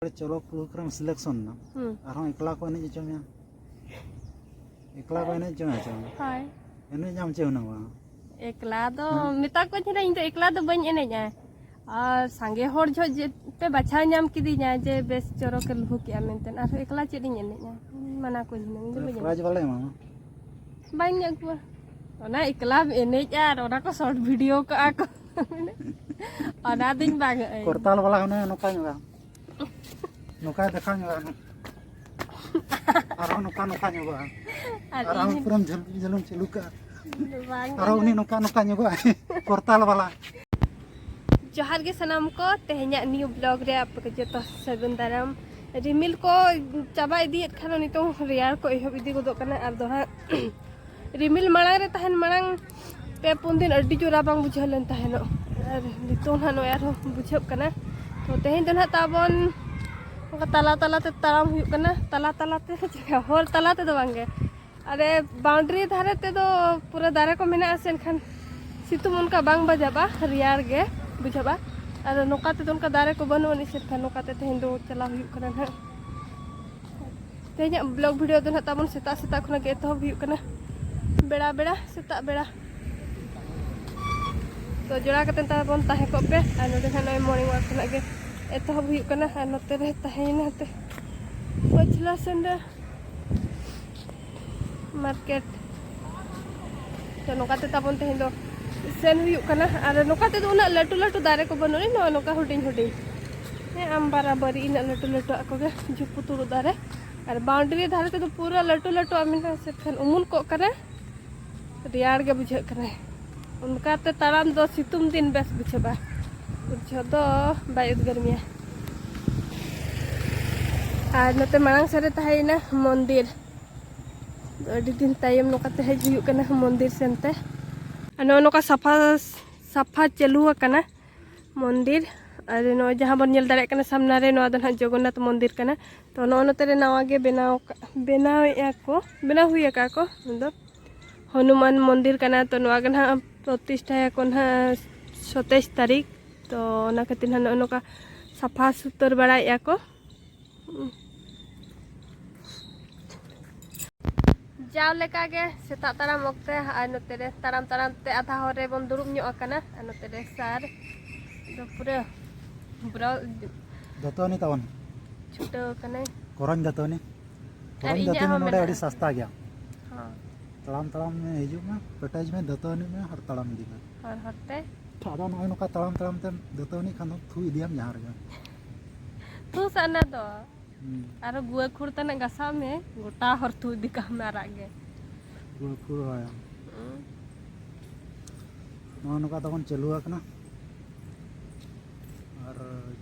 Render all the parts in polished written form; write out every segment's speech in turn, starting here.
चलो programme selection ना आरो एकला को एने चो में एकला को एने चो हाय एने जाम चे ना एकला दो मिता को छिना इन तो एकला दो बन एने जा और संगे होर जो जे पे बछा नाम किदी जा जे बेस चोरो के लहु के मेंतन आरो एकला चेदी एने जा मना को छिना इन दो प्राइज वाले मा बाइन को ओना एकला एने जा ओना को शॉर्ट वीडियो का को ओना दिन बाग करताल वाला होने नोका नुका नोका देखा नुका आरो नोका नोका नुका आरो पुरम झलम चलुका आरो उनी नोका नोका नुका करताल वाला जोहार के सनाम को तेहन्या न्यू ब्लॉग रे आप के जतो सगुन दाराम रिमिल को चाबा इदी खानो नितो रियार को एहब इदी गोदो कना आर दोहा रिमिल मांग रे तहन मांग पे पुन दिन अड्डी जोरा बांग बुझलन तहनो आर नितो हानो यार बुझब कना तो तेहन दना ताबन तला तला ते ताराम हुयु कना तला तला ते होर तला ते दो बांगे अरे बाउंड्री धारे ते दो पूरा दारे को मेना आसेन खान सितुम उनका बांग बजाबा रियार गे बुझाबा और नोकाते तो उनका दारे को बनो नि सिर खान नोकाते तेहन दो चला हुयु कना ना तेहन्या ब्लॉग वीडियो दना ताबन सेता सेता खना के तो हुयु कना बेड़ा बेड़ा सेता बेड़ा तो जोड़ा कते ताबन ताहे को पे आ नोदे खान मॉर्निंग वॉक खना के एतो हुयु कना आ नते रे ताहेना ते पछला संडे मार्केट तो नोकाते ताबन तेहन दो सेन हुयु कना आर नोकाते दो उना लटू लटू दारे को बनो नि नोका हुडिंग हुडिंग हे आम बराबरी इन लटू लटू आको गे जुपुतुरु दारे और बाउंड्री धारे ते तो पूरा लटू लटू आमिना से खान उमुन को करे रियार गे बुझे करे उनका ते ताराम दो सितुम दिन बेस बुझबा बुझो दो बाय गर्मिया आज नते मांग सरे ताहेना मंदिर अडी दिन तायम नोकाते हेज हुयु कना मंदिर सेनते अनो नोका सफा सफा चलू कना मंदिर और नो जहां बन नेल दारे कना सामना रे नो दन जगन्नाथ मंदिर कना तो नो नते रे नवा गे बनाव या को बनाव हुया का को दो हनुमान मंदिर कना तो नवा गना प्रतिष्ठा या को ना 27 तारीख तो ना खातिर ना नोका सफा सुतर बड़ा या को जाव लेका गे सेता ताराम वक्ते आ नते रे ताराम ताराम ते आधा होरे बन दुरुम ᱧᱚᱜ आकना आ नते रे सार दो पूरा ब्रा दतोनी तावन छुटो कने कोरन दतोनी नोडे अड़ी सस्ता गया हां तड़ाम तड़ाम में हिजु में पेटाज में दतोनी में हर तड़ाम दी में हर हरते थादा नय नोका तड़ाम तड़ाम ते दतोनी खान थु इदियाम जहार गे तू सना दो आरो गुआ खुरता ना गसा में गोटा हरतु दिका मारा गे गुआ खुर आया नोका तबन चलुआ कना और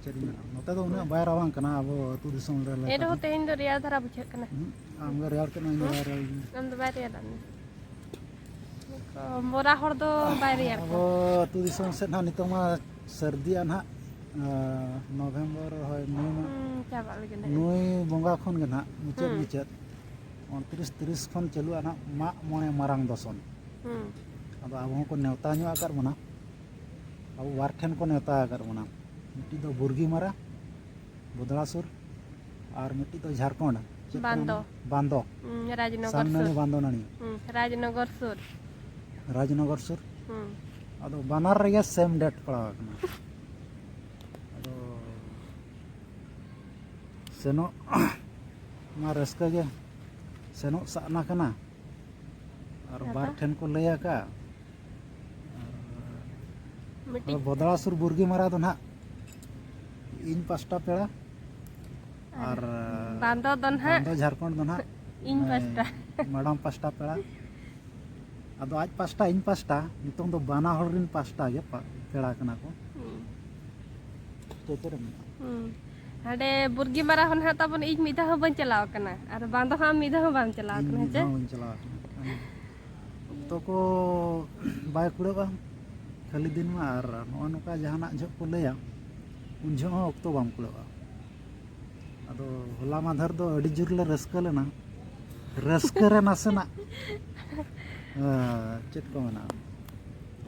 चरी में नोते तो उना बाय रावांग कना अब अतु दिसम रे ए दो तेन दो रिया धरा बुझे कना आम गे रियार कना यार हम दो बाय रिया दान मोरा हर दो बाय रिया अब अतु दिसम से ना नितोमा सर्दिया ना नवेम्बर होय नुई बंगा खन गे ना मुचाद मुचाद 29-30 खन चलुआ ना मा मने मारांग दसन अब आबो को नेवता न्यो आकर मना अब वारठेन को नेवता आकर मना मिट्टी दो बुर्गी मारा बुदलासुर और मिट्टी तो झारखंड बांदो बांदो राजनगर सामने बांदो ननी राजनगर सुर अदो बानार रे सेम डेट पड़ा कना सेनो मा रस्का गे सेनो साना कना और बार ठेन को लया का और बदलासुर बुर्गी मारा तो ना इन पास्टा पेड़ा और बांदो दन हा बांदो झारखंड दन हा इन पास्टा मैडम पास्टा पेड़ा अदो आज पास्टा इन पास्टा नितों दो बाना हर रिन पास्टा गे पेड़ा कना को तेतरे हाडे बुर्गी मारा हन हा तबन इज मिदा ह बन चलाव कना आर बांदो हा मिदा ह बाम चलाव कना जे बन चलाव तो को बाय कुड़बा खाली दिन में आर नोका जहाना झ को लया उन झ अक्तो बाम कुड़बा अदो होला माधर दो अडी जुर ले रस्का लेना रस्का रे नासना चेत को मना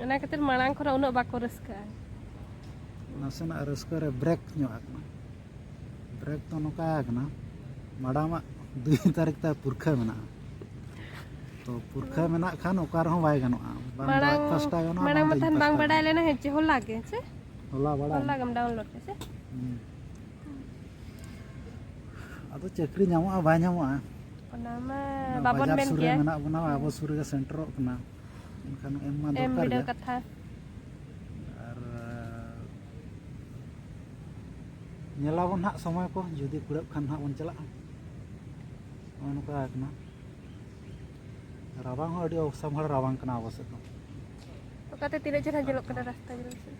ओना खातिर मांग खरा उनो बाको रस्का नासना रस्का रे ब्रेक ᱧᱚᱜ आकना ब्रेक तो नौका कना माड़ा मा 2 तारीख तक पुरखा मेना तो पुरखा मेना खान ओकार हो बाय गनोआ माड़ांग माड़ांग मथान बांग बड़ाय लेना है होला के से होला बड़ा होला गम डाउनलोड के से अदो चक्री नामोआ बाय नामोआ ओना मा बाबन मेन के मेना बना आबो सुर के सेंटर कना एनखान एम मा एम दरकार वीडियो कथा और नेलाबन हा समय को जुदी कुड़ब खान हा बन चला ओनका कना राबांग हो अडी समहड़ राबांग कना अवश्य तो ओकाते तीन जन जलोक कना रास्ता जलो से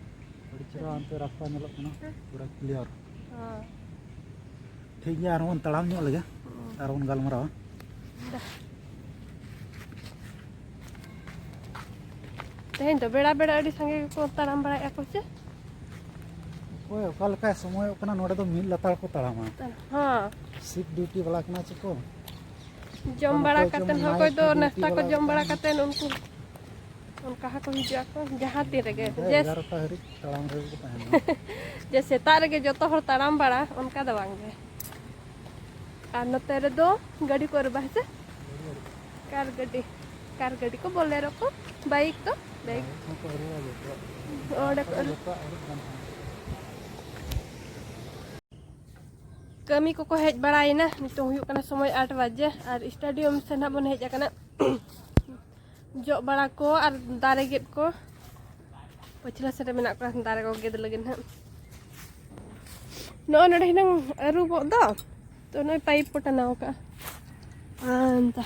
अडी चरा अंते रास्ता नेलोक कना पूरा क्लियर हां ठीक गया आर तड़ाम ᱧᱚᱜ लगे आर गालमरावा तेहें तो बेड़ा बेड़ा अडी संगे को तड़ाम बड़ा को से ओए ओका लका समय ओकना नोडे तो मिल लतार को तड़ामा हां शिफ्ट ड्यूटी वाला कना चको जम बड़ा कतन हो कोई तो नाश्ता को जम बड़ा कतन उनको उनका को हिजुआ को जहां तीर गे जैसे तार गे जो तो हर तड़ाम बड़ा उनका दवांगे और नते रे दो गाड़ी को रबा से कार गाड़ी को बोलेरो को बाइक तो बाइक कमी को हेज बड़ाइना नितो हुयु कना समय 8 बजे और स्टेडियम से ना बन हेज कना जो बड़ा को और दारे गेट को पछला से मेना को दारे को गेद लगिन ह नो नडे हिनंग अरु बो दो तो नय पाइप पटनाव का अंता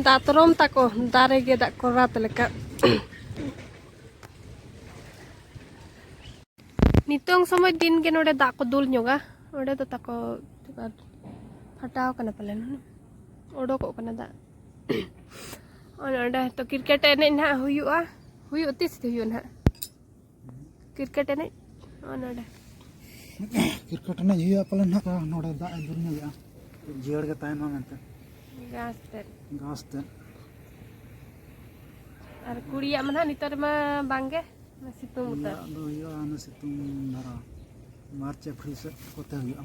दातरम ताको दारे गेदा को रात लेका नितोंग समय दिन के नोडे दा को दुल ᱧᱚᱜᱟ ओडे तो ताको फटाव कना पले ओडो को कना दा ओडे तो क्रिकेट एने ना हुयुआ हुयु तिस हुयु ना क्रिकेट एने ओनडे क्रिकेट ने हुयुआ पले ना नोडे दा दुल ᱧᱚᱜᱟ जियड़ के तायमा मेनते घास ते और कुड़िया मना नितर मा बांगे ना सितुंग उतर दो यो आना सितुंग नरा मार्च अप्रैल से कोते हुआ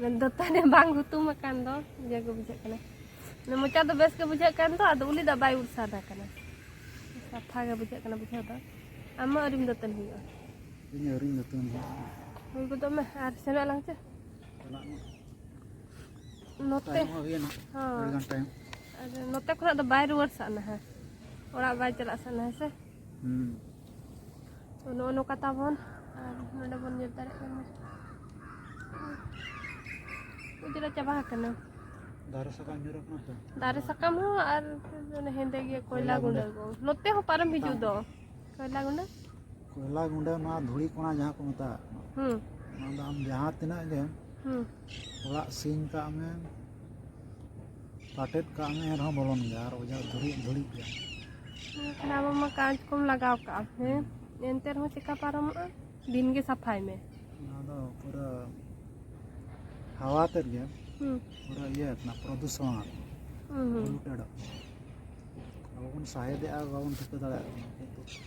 नंदता ने बांग हुतु मकान दो जगह बुझे कना न मोचा तो बेस के बुझे कान तो आदो उली दा बाय उरसा दा कना सफा के बुझे कना बुझे दा आमा अरिम दतन हुआ ini अरिम दतन हुई को तो मैं आर सेना लंग से नोते हां टाइम अरे नोते खना तो बाय रुवर साना है ओरा बाय चला साना है से तो नो कता बन और नडे बन जे तारे कना उजरा चाबा कना दारे सकम जुरो कना तो दारे सकम हो और ने हेंदे गे कोयला गुंडा को नोते हो पारम हिजु दो कोयला गुंडा ना धुड़ी कोना जहां को मता हम जहां तिना गे ओला सिंग का में पाटेट का में रह बोलन गे और ओजा धुड़ी के खाना में कांच कम लगाव का है एंते रहो चिका पारम दिन के सफाई में ना दो पूरा हवा तर गे पूरा ये अपना प्रदूषण पोल्यूटेड अब सहाय दे बाबन ठिका दाड़ा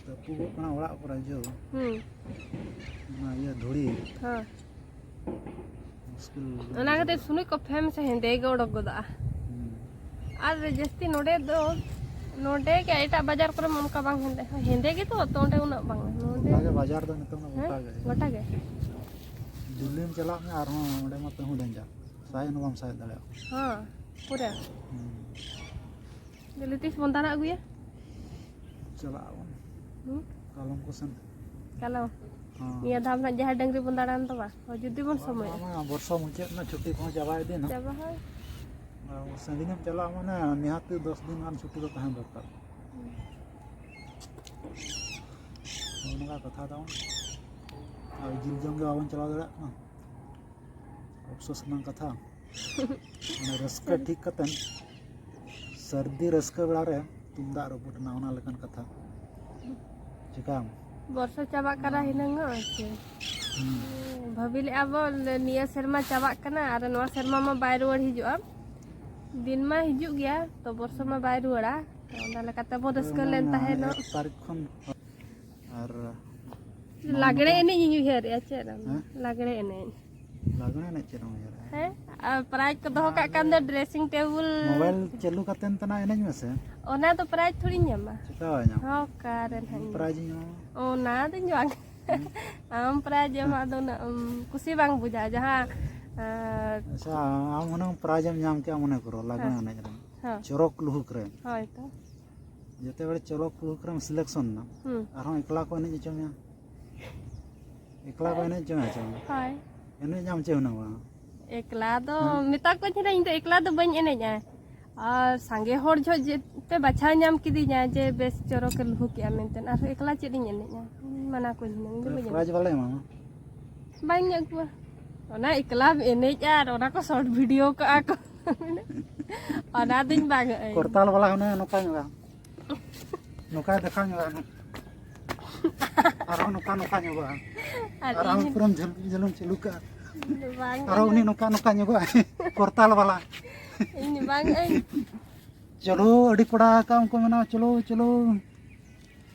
तपु कना ओड़ा पर जो ना ये धुड़ी हां मुश्किल ओना कते सुनी को फेम से हेंदे गौड़ गोदा और जस्ती नोडे दो नोडे के एटा बाजार करे मन का बांग हेंदे के तो तोंडे उना बांग नोडे आगे बाजार दो नितो ना गोटा गे जुलिम चला में आर हो ओडे मत हो डेंजा साय न बाम साय दाड़ा हां पूरा जल्दी बंदाना अगुया चला कालम को सन कालम निया धाम ना जहां डंगरी बंदाड़ान तो बा जुदी बन समय वर्षा मुचे ना छुट्टी को जाबा दे ना जाबा है संदिन में चला माने निहात 10 दिन गान छुट्टी तो तहन दरकार ओनगा कथा दाउ आ जिल जंगे आवन चला दड़ा ना अफसोस ना कथा माने रस्का ठीक कतन सर्दी रस्का बेड़ा रे तुमदा रपुट ना ओना लेकन कथा चिकाम बर्षा चाबा करा हिनंग छे भाभी ले अब निया शर्मा चाबा कना आर नवा शर्मा मा बाय रुवाड़ हिजुआ दिन मा हिजु गया तो बर्षा मा बाय रुवाड़ा ओना लकाते बो रस्का लेन ताहेनो तारीख खन और लागड़े एने इñu हेर या लागड़े एने ने चेनो यार हैं प्राइज को दोहो का कान दे ड्रेसिंग टेबल मोबाइल चालू कतेन तना एने में से ओना तो प्राइज थोड़ी न्यामा चिका nya हो कारन हन प्राइज nya ओना दिन जोंग आम प्राइज मा दो ना कुसी बांग बुझा जहां अच्छा आम हन प्राइज हम नाम के मने करो लागना ने हां चरक लुहु करे होय तो जते बड़े चरक लुहु करे सिलेक्शन ना आरो एकला को ने चम एकला को ने चम हाय एने नाम चे ना एकला तो मिता को छे इन तो एकला तो बन एने जा और संगे होड़ जो पे बछा नाम किदी जा जे बेस चरक लुहु के मेंतन आरो एकला चे दिन एने जा मना को नहीं दो प्राइज वाले मा बाइन को ओना एकला एने जा ओना को शॉर्ट वीडियो का को ओना दिन बाग करताल वाला होने नोका नुका नोका देखा नुका आरो नोका नोका नुका आरो पुरम जलम चलू का आरो उनी नोका नोका नुका करताल वाला इन बाग चलो अड़ी कोड़ा का उनको मना चलो चलो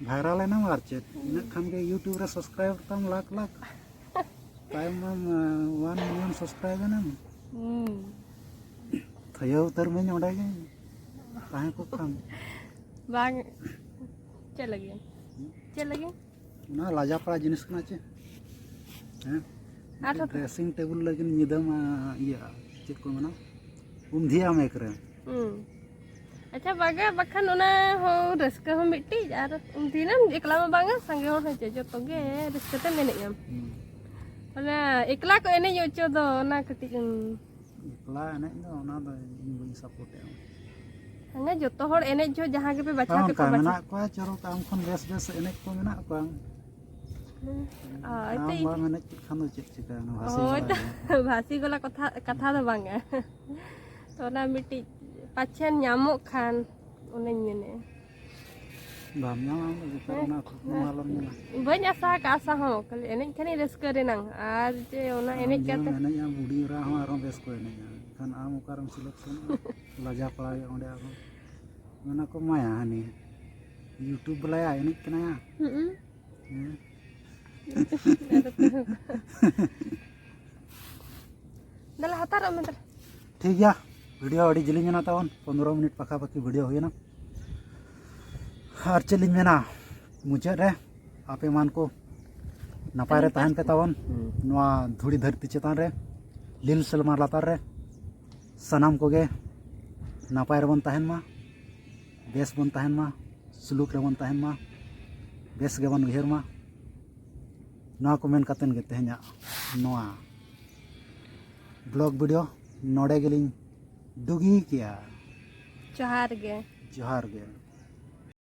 वायरल है ना मारचे इन खान के यूट्यूब रे सब्सक्राइब तम lakh lakh time 1 million subscriber ना थयो उतर में ओडा के काहे को काम बाग चल लगे ना लाजा पड़ा जिनिस कना चे हैं ड्रेसिंग टेबल लगिन निदम या चेक को मना उमधिया में करे अच्छा बागा बखन ओना हो रस्का हो मिट्टी आर उमधिना एकला में बांगा संगे हो चे जो तो गे रस्का ते मेने यम ओना एकला को एने यो चो दो ना कटी एकला एने दो ओना दो इन सपोर्ट है हंगा जो तो होड़ एने जो जहां के पे बचा के पे बचा को चरो काम खन बेस बेस एने को मेना को आते बा मेने खान दो चेक चिका ना भासी गोला कथा दो बांगा तो ना मिट्टी पाछन ᱧᱟᱢᱚᱜ खान उन्हें मेने बाम ᱧᱟᱢᱟ ना मालूम ना बन आशा का आशा हो कल एने खनी रस्का रेनां आर जे ओना एने काते एने या बुडी रा हो आरो बेस को एने खान आम उकारम सिलेक्शन लाजा पड़ा ओंडे आरो मेना को माया हनी यूट्यूब बलाया एने कना दला हतार में ठीक है वीडियो अड़ी जिलिंग ना तावन 15 मिनट पका पकी वीडियो हुई ना और चलिंग मेना मुझे रे आपे मान को नपाय रे तहन पे तावन नवा धुड़ी धरती चेतान रे लील सलमा लातार रे सनाम को गे नपाय रे बन तहन मा बेस बन तहन मा सुलूक रे बन तहन मा बेस गे बन उहेर मा नवा को मेन कतन गे तेहना नवा ब्लॉग वीडियो नोडे गेलिंग डुगी किया जोहार गे जोहार गे।